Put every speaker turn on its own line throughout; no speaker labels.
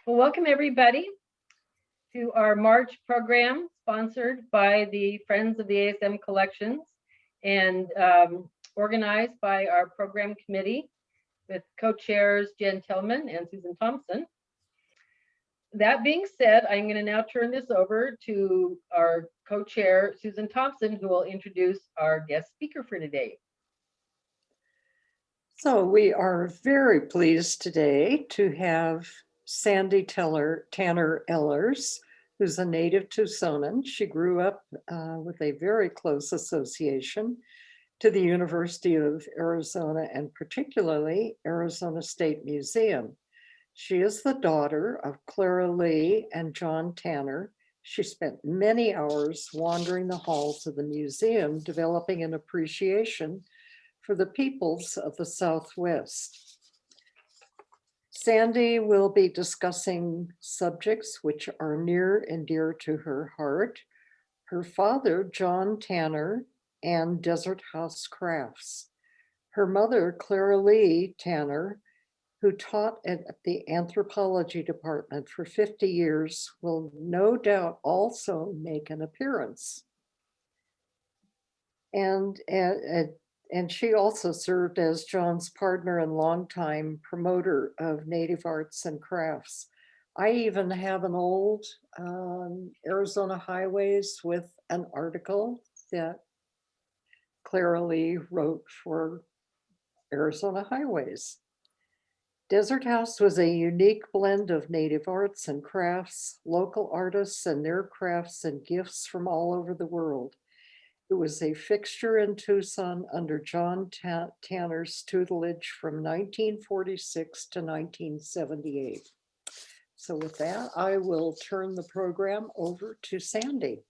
Well, welcome everybody to our March program sponsored by the Friends of the ASM Collections and organized by our program committee with co-chairs Jen Tillman and Susan Thompson. That being said, I'm going to now turn this over to our co-chair, Susan Thompson, who will introduce our guest speaker for today.
So we are very pleased today to have Sandy Tanner Elers, who's a native Tucsonan. She grew up with a very close association to the University of Arizona and particularly Arizona State Museum. She is the daughter of Clara Lee and John Tanner. She spent many hours wandering the halls of the museum, developing an appreciation for the peoples of the Southwest. Sandy will be discussing subjects which are near and dear to her heart. Her father, John Tanner, and Desert House Crafts. Her mother, Clara Lee Tanner, who taught at the anthropology department for 50 years, will no doubt also make an appearance. And she also served as John's partner and longtime promoter of native arts and crafts. I even have an old Arizona Highways with an article that Clara Lee wrote for Arizona Highways. Desert House was a unique blend of native arts and crafts, local artists and their crafts and gifts from all over the world. It was a fixture in Tucson under John Tanner's tutelage from 1946 to 1978. So with that, I will turn the program over to Sandy.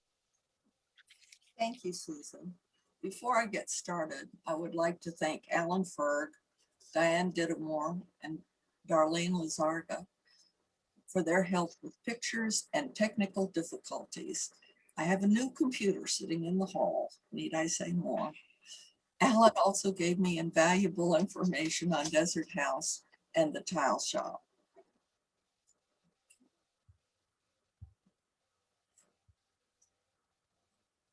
Thank you, Susan. Before I get started, I would like to thank Alan Ferg, Diane Dittemore, and Darlene Lazarga for their help with pictures and technical difficulties. I have a new computer sitting in the hall. Need I say more? Alan also gave me invaluable information on Desert House and the tile shop.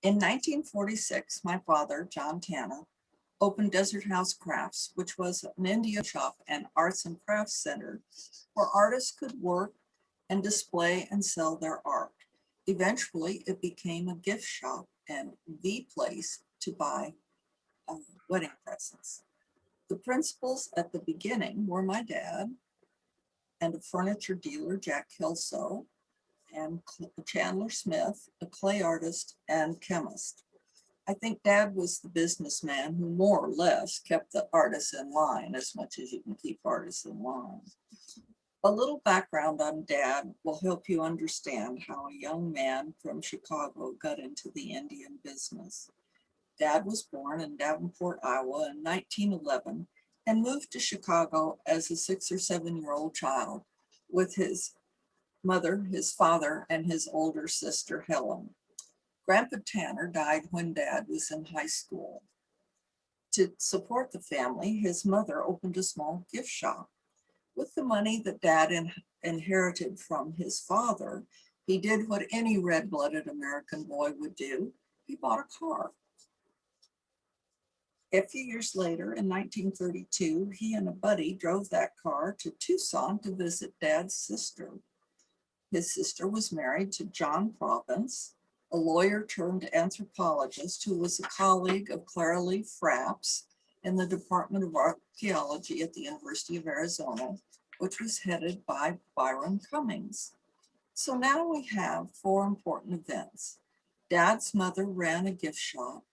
In 1946, my father, John Tanner, opened Desert House Crafts, which was an Indian shop and arts and crafts center where artists could work and display and sell their art. Eventually, it became a gift shop and the place to buy wedding presents. The principals at the beginning were my dad and a furniture dealer, Jack Kelso, and Chandler Smith, a clay artist and chemist. I think Dad was the businessman who more or less kept the artists in line as much as you can keep artists in line. A little background on Dad will help you understand how a young man from Chicago got into the Indian business. Dad was born in Davenport, Iowa in 1911 and moved to Chicago as a 6 or 7-year-old child with his mother, his father, and his older sister, Helen. Grandpa Tanner died when Dad was in high school. To support the family, his mother opened a small gift shop. With the money that Dad inherited from his father, he did what any red-blooded American boy would do. He bought a car. A few years later, in 1932, he and a buddy drove that car to Tucson to visit Dad's sister. His sister was married to John Province, a lawyer turned anthropologist who was a colleague of Clara Lee Frapps in the Department of Archaeology at the University of Arizona, which was headed by Byron Cummings. So now we have 4 important events. Dad's mother ran a gift shop.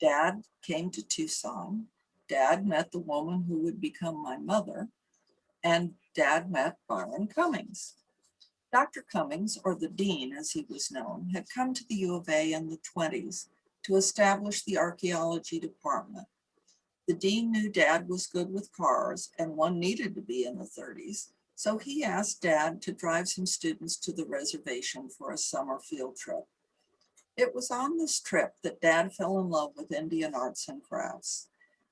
Dad came to Tucson. Dad met the woman who would become my mother, and Dad met Byron Cummings. Dr. Cummings, or the dean as he was known, had come to the U of A in the 20s to establish the archaeology department. The dean knew Dad was good with cars and one needed to be in the 30s, so he asked Dad to drive some students to the reservation for a summer field trip. It was on this trip that Dad fell in love with Indian arts and crafts.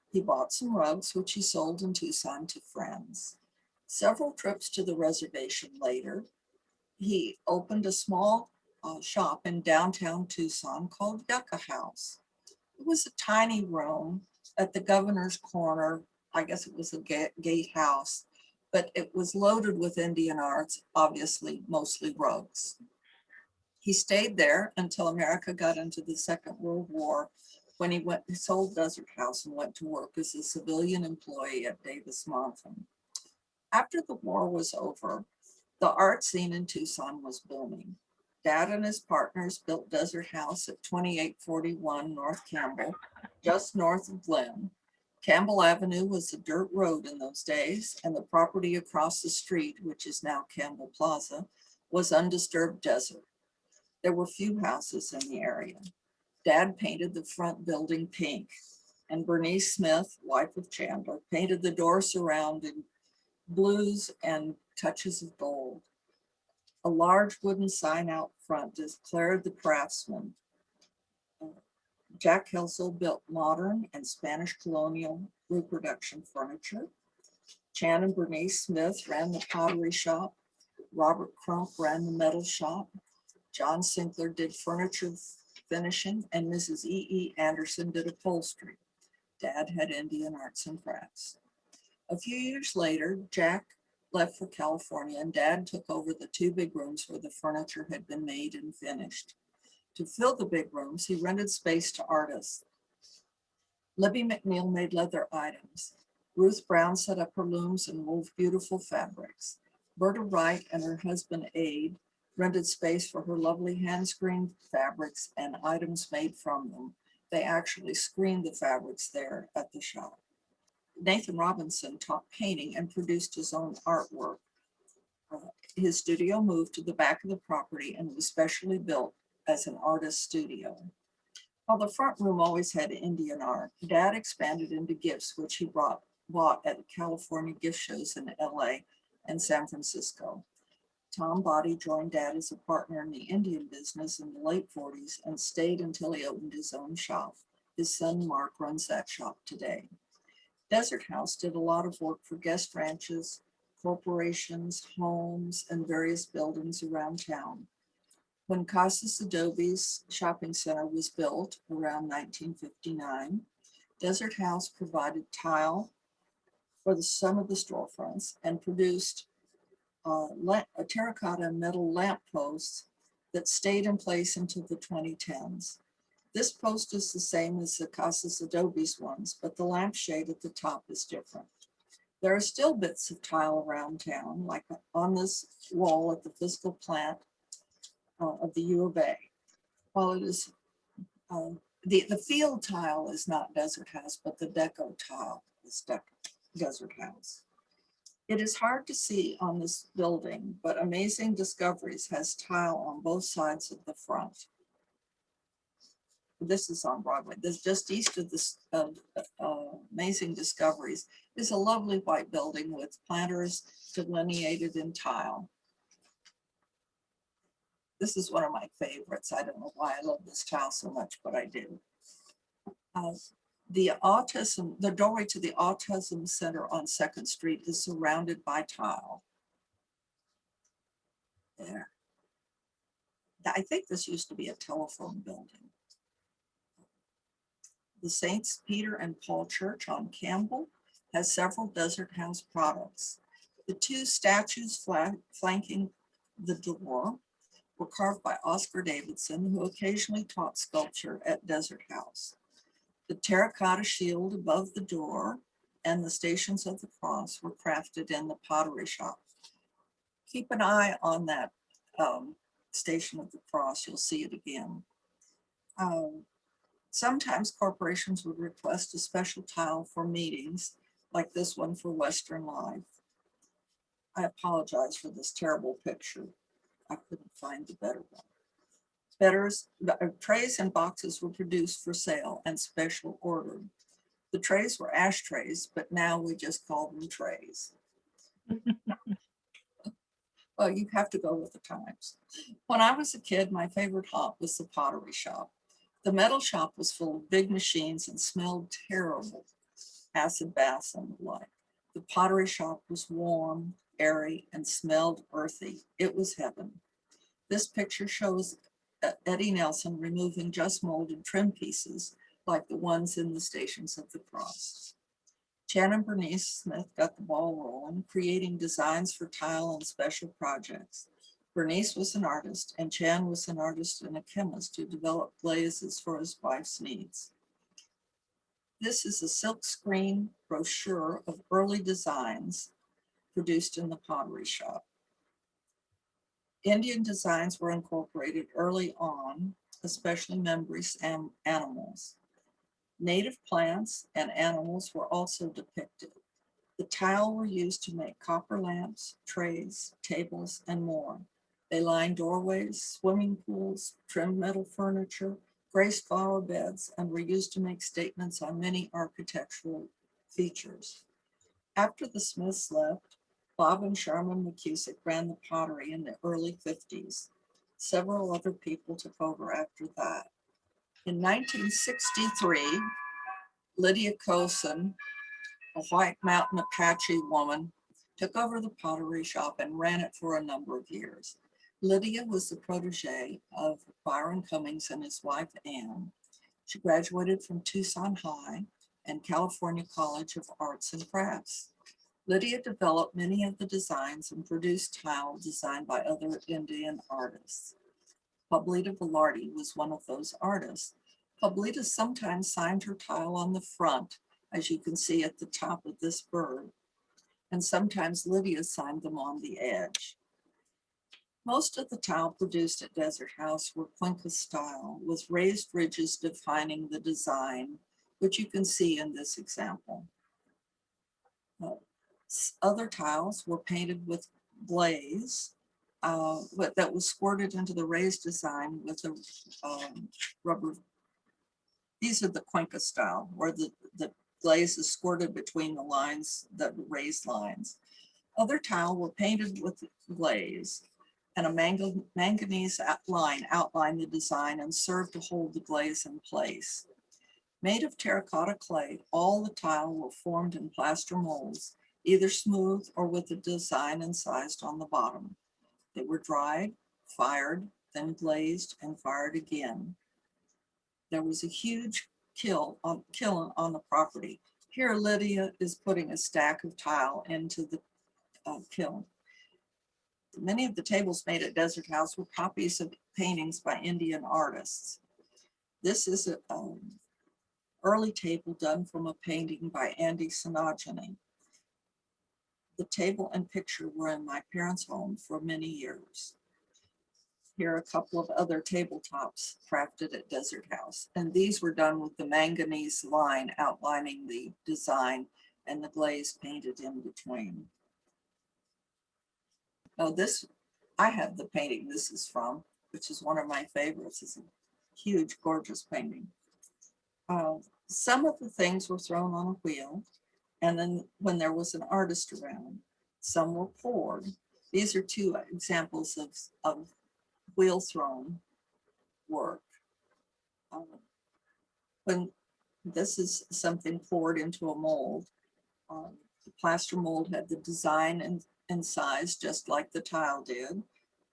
He bought some rugs, which he sold in Tucson to friends. Several trips to the reservation later, he opened a small shop in downtown Tucson called Yucca House. It was a tiny room at the governor's corner. I guess it was a gatehouse, but it was loaded with Indian arts, obviously mostly rugs. He stayed there until America got into the Second World War, when he sold Desert House and went to work as a civilian employee at Davis Mountain. After the war was over, the art scene in Tucson was booming. Dad and his partners built Desert House at 2841 North Campbell, just north of Glen. Campbell Avenue was a dirt road in those days, and the property across the street, which is now Campbell Plaza, was undisturbed desert. There were few houses in the area. Dad painted the front building pink, and Bernice Smith, wife of Chandler, painted the door surrounding blues and touches of gold. A large wooden sign out front declared the craftsman. Jack Kelso built modern and Spanish colonial reproduction furniture. Chan and Bernice Smith ran the pottery shop. Robert Crump ran the metal shop. John Sinkler did furniture finishing, and Mrs. E. Anderson did upholstery. Dad had Indian arts and crafts. A few years later, Jack left for California, and Dad took over the two big rooms where the furniture had been made and finished. To fill the big rooms, he rented space to artists. Libby McNeil made leather items. Ruth Brown set up her looms and wove beautiful fabrics. Berta Wright and her husband Abe rented space for her lovely hand-screened fabrics and items made from them. They actually screened the fabrics there at the shop. Nathan Robinson taught painting and produced his own artwork. His studio moved to the back of the property and was specially built as an artist studio. While the front room always had Indian art, Dad expanded into gifts, which he bought at California gift shows in LA and San Francisco. Tom Body joined Dad as a partner in the Indian business in the late 40s and stayed until he opened his own shop. His son Mark runs that shop today. Desert House did a lot of work for guest ranches, corporations, homes, and various buildings around town. When Casas Adobe's shopping center was built around 1959, Desert House provided tile for some of the storefronts and produced a terracotta metal lamp posts that stayed in place until the 2010s. This post is the same as the Casas Adobe's ones, but the lampshade at the top is different. There are still bits of tile around town, like on this wall at the fiscal plant of the U of A. While it is, the field tile is not Desert House, but the deco tile is Desert House. It is hard to see on this building, but Amazing Discoveries has tile on both sides of the front. This is on Broadway. This just east of this Amazing Discoveries is a lovely white building with planters delineated in tile. This is one of my favorites. I don't know why I love this tile so much, but I do. The doorway to the Autism Center on 2nd Street is surrounded by tile. There. I think this used to be a telephone building. The Saints Peter and Paul Church on Campbell has several Desert House products. The two statues flanking the door were carved by Oscar Davidson, who occasionally taught sculpture at Desert House. The terracotta shield above the door and the Stations of the Cross were crafted in the pottery shop. Keep an eye on that Station of the Cross, you'll see it again. Sometimes corporations would request a special tile for meetings, like this one for Western Life. I apologize for this terrible picture. I couldn't find the better one. Trays and boxes were produced for sale and special ordered. The trays were ashtrays, but now we just call them trays. Well, you have to go with the times. When I was a kid, my favorite haunt was the pottery shop. The metal shop was full of big machines and smelled terrible, acid baths and the like. The pottery shop was warm, airy, and smelled earthy. It was heaven. This picture shows Eddie Nelson removing just molded trim pieces like the ones in the Stations of the Cross. Chan and Bernice Smith got the ball rolling, creating designs for tile and special projects. Bernice was an artist, and Chan was an artist and a chemist who developed glazes for his wife's needs. This is a silk screen brochure of early designs produced in the pottery shop. Indian designs were incorporated early on, especially memories and animals. Native plants and animals were also depicted. The tile were used to make copper lamps, trays, tables, and more. They lined doorways, swimming pools, trimmed metal furniture, graced flower beds, and were used to make statements on many architectural features. After the Smiths left, Bob and Sharman McCusick ran the pottery in the early 50s. Several other people took over after that. In 1963, Lydia Cosin, a White Mountain Apache woman, took over the pottery shop and ran it for a number of years. Lydia was the protege of Byron Cummings and his wife, Ann. She graduated from Tucson High and California College of Arts and Crafts. Lydia developed many of the designs and produced tile designed by other Indian artists. Pablita Velarde was one of those artists. Pablita sometimes signed her tile on the front, as you can see at the top of this bird, and sometimes Lydia signed them on the edge. Most of the tile produced at Desert House were Cuenca style, with raised ridges defining the design, which you can see in this example. Other tiles were painted with glaze that was squirted into the raised design with a rubber. These are the Cuenca style, where the glaze is squirted between the lines, the raised lines. Other tile were painted with glaze, and a manganese line outlined the design and served to hold the glaze in place. Made of terracotta clay, all the tile were formed in plaster molds, either smooth or with the design incised on the bottom. They were dried, fired, then glazed and fired again. There was a huge kiln on the property. Here, Lydia is putting a stack of tile into the kiln. Many of the tables made at Desert House were copies of paintings by Indian artists. This is an early table done from a painting by Andy Sinogany. The table and picture were in my parents' home for many years. Here are a couple of other tabletops crafted at Desert House, and these were done with the manganese line outlining the design and the glaze painted in between. Oh, I have the painting this is from, which is one of my favorites. It's a huge, gorgeous painting. Some of the things were thrown on a wheel, and then when there was an artist around, some were poured. These are two examples of wheel thrown work. When this is something poured into a mold, the plaster mold had the design and size just like the tile did,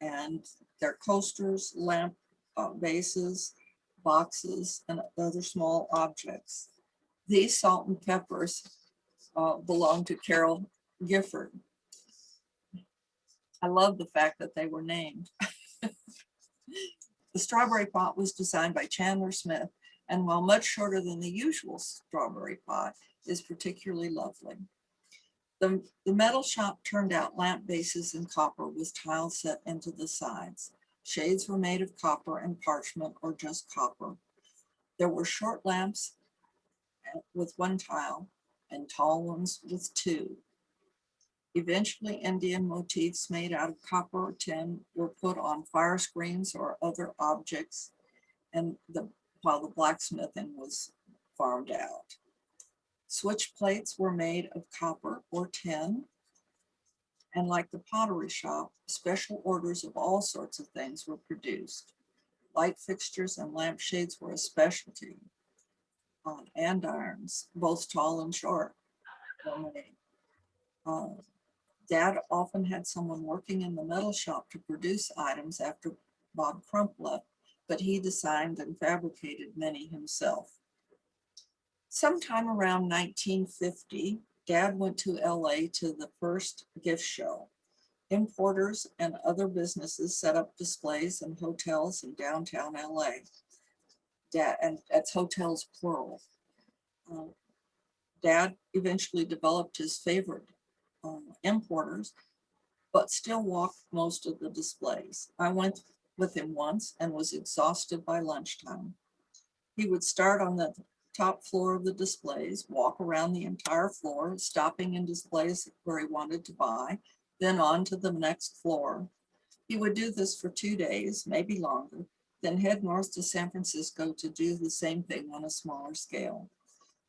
and their coasters, lamp bases, boxes, and other small objects. These salt and peppers belong to Carol Gifford. I love the fact that they were named. The strawberry pot was designed by Chandler Smith, and while much shorter than the usual strawberry pot, is particularly lovely. The metal shop turned out lamp bases in copper with tiles set into the sides. Shades were made of copper and parchment or just copper. There were short lamps with one tile and tall ones with two. Eventually, Indian motifs made out of copper or tin were put on fire screens or other objects, and while the blacksmithing was farmed out. Switch plates were made of copper or tin, and like the pottery shop, special orders of all sorts of things were produced. Light fixtures and lampshades were a specialty. Andirons, both tall and short, were made. Dad often had someone working in the metal shop to produce items after Bob Crump left, but he designed and fabricated many himself. Sometime around 1950, Dad went to LA to the first gift show. Importers and other businesses set up displays in hotels in downtown LA. And that's hotels plural. Dad eventually developed his favorite importers, but still walked most of the displays. I went with him once and was exhausted by lunchtime. He would start on the top floor of the displays, walk around the entire floor, stopping in displays where he wanted to buy, then on to the next floor. He would do this for 2 days, maybe longer, then head north to San Francisco to do the same thing on a smaller scale.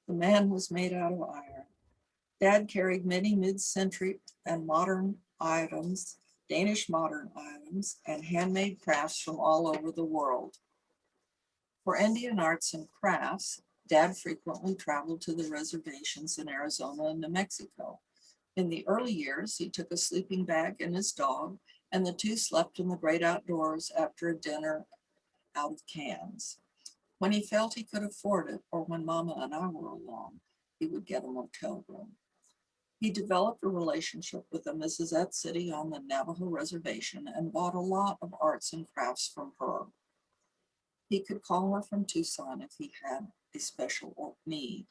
The man was made out of iron. Dad carried many mid-century and modern items, Danish modern items, and handmade crafts from all over the world. For Indian arts and crafts, Dad frequently traveled to the reservations in Arizona and New Mexico. In the early years, he took a sleeping bag and his dog, and the two slept in the great outdoors after a dinner out of cans. When he felt he could afford it, or when Mama and I were along, he would get a motel room. He developed a relationship with a Mrs. Etcity on the Navajo reservation and bought a lot of arts and crafts from her. He could call her from Tucson if he had a special need.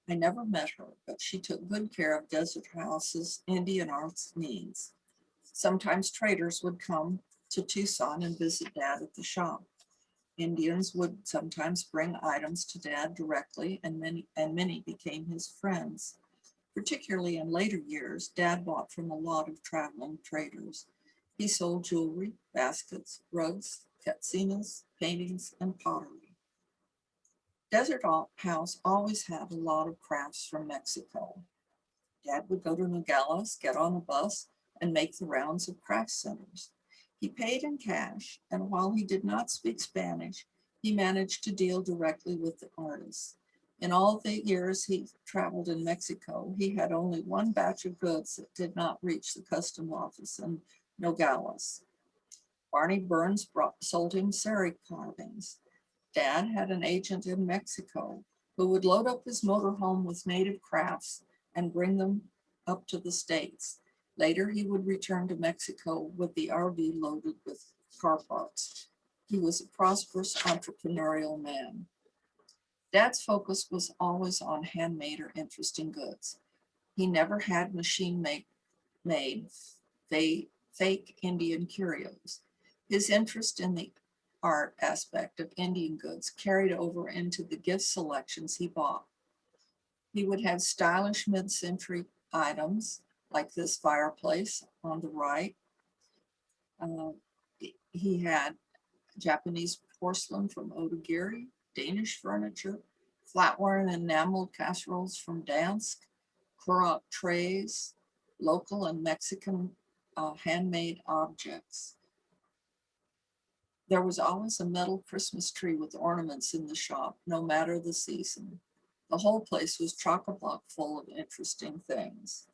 I never met her, but she took good care of Desert House's Indian arts needs. Sometimes traders would come to Tucson and visit Dad at the shop. Indians would sometimes bring items to Dad directly, and many became his friends. Particularly in later years, Dad bought from a lot of traveling traders. He sold jewelry, baskets, rugs, katsinas, paintings, and pottery. Desert House always had a lot of crafts from Mexico. Dad would go to Nogales, get on a bus, and make the rounds of craft centers. He paid in cash, and while he did not speak Spanish, he managed to deal directly with the artists. In all the years he traveled in Mexico, he had only one batch of goods that did not reach the custom office in Nogales. Barney Burns sold him Sari carvings. Dad had an agent in Mexico who would load up his motorhome with native crafts and bring them up to the States. Later, he would return to Mexico with the RV loaded with car parts. He was a prosperous entrepreneurial man. Dad's focus was always on handmade or interesting goods. He never had machine-made fake Indian curios. His interest in the art aspect of Indian goods carried over into the gift selections he bought. He would have stylish mid-century items like this fireplace on the right. He had Japanese porcelain from Otagiri, Danish furniture, flatware and enameled casseroles from Dansk, Kurok trays, local and Mexican handmade objects. There was always a metal Christmas tree with ornaments in the shop, no matter the season. The whole place was chock-a-block full of interesting things.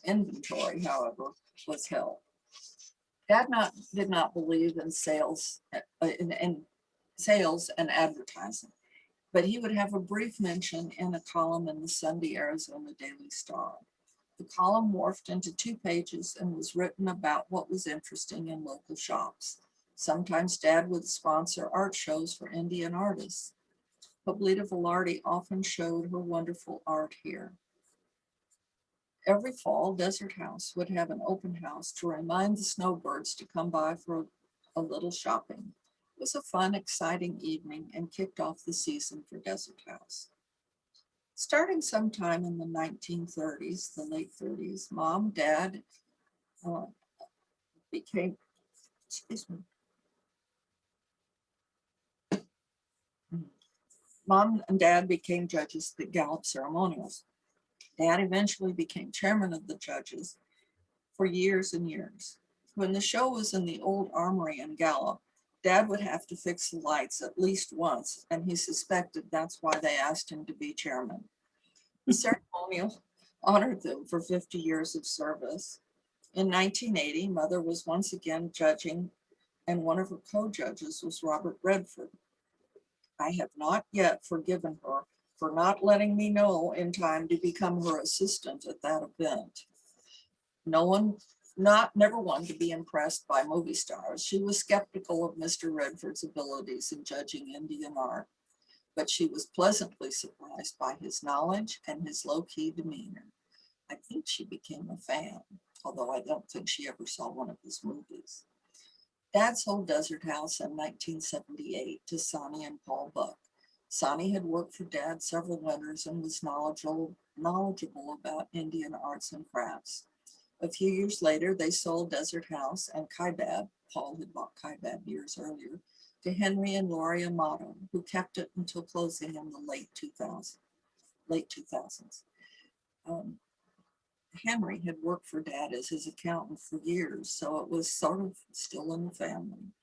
Inventory, however, was held. Dad did not believe in sales and advertising, but he would have a brief mention in a column in the Sunday Arizona Daily Star. The column morphed into 2 pages and was written about what was interesting in local shops. Sometimes Dad would sponsor art shows for Indian artists. Pablita Velarde often showed her wonderful art here. Every fall, Desert House would have an open house to remind the snowbirds to come by for a little shopping. It was a fun, exciting evening and kicked off the season for Desert House. Starting sometime in the 1930s, the late 30s, Mom and Dad became judges at Gallup ceremonials. Dad eventually became chairman of the judges for years and years. When the show was in the old armory in Gallup, Dad would have to fix the lights at least once, and he suspected that's why they asked him to be chairman. The ceremonial honored them for 50 years of service. In 1980, Mother was once again judging, and one of her co-judges was Robert Redford. I have not yet forgiven her for not letting me know in time to become her assistant at that event. Never one to be impressed by movie stars. She was skeptical of Mr. Redford's abilities in judging Indian art, but she was pleasantly surprised by his knowledge and his low-key demeanor. I think she became a fan, although I don't think she ever saw one of his movies. Dad sold Desert House in 1978 to Sonny and Paul Buck. Sonny had worked for Dad several winters and was knowledgeable about Indian arts and crafts. A few years later, they sold Desert House and Kaibab, Paul had bought Kaibab years earlier, to Henry and Laurie Amato, who kept it until closing in the late 2000s. Henry had worked for Dad as his accountant for years, so it was sort of still in the family.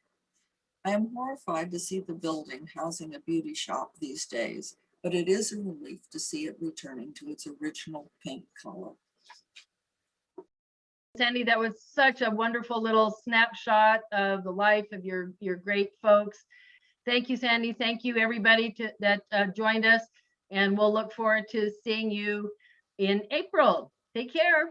I am horrified to see the building housing a beauty shop these days, but it is a relief to see it returning to its original pink color.
Sandy, that was such a wonderful little snapshot of the life of your great folks. Thank you, Sandy. Thank you, everybody that joined us. And we'll look forward to seeing you in April. Take care.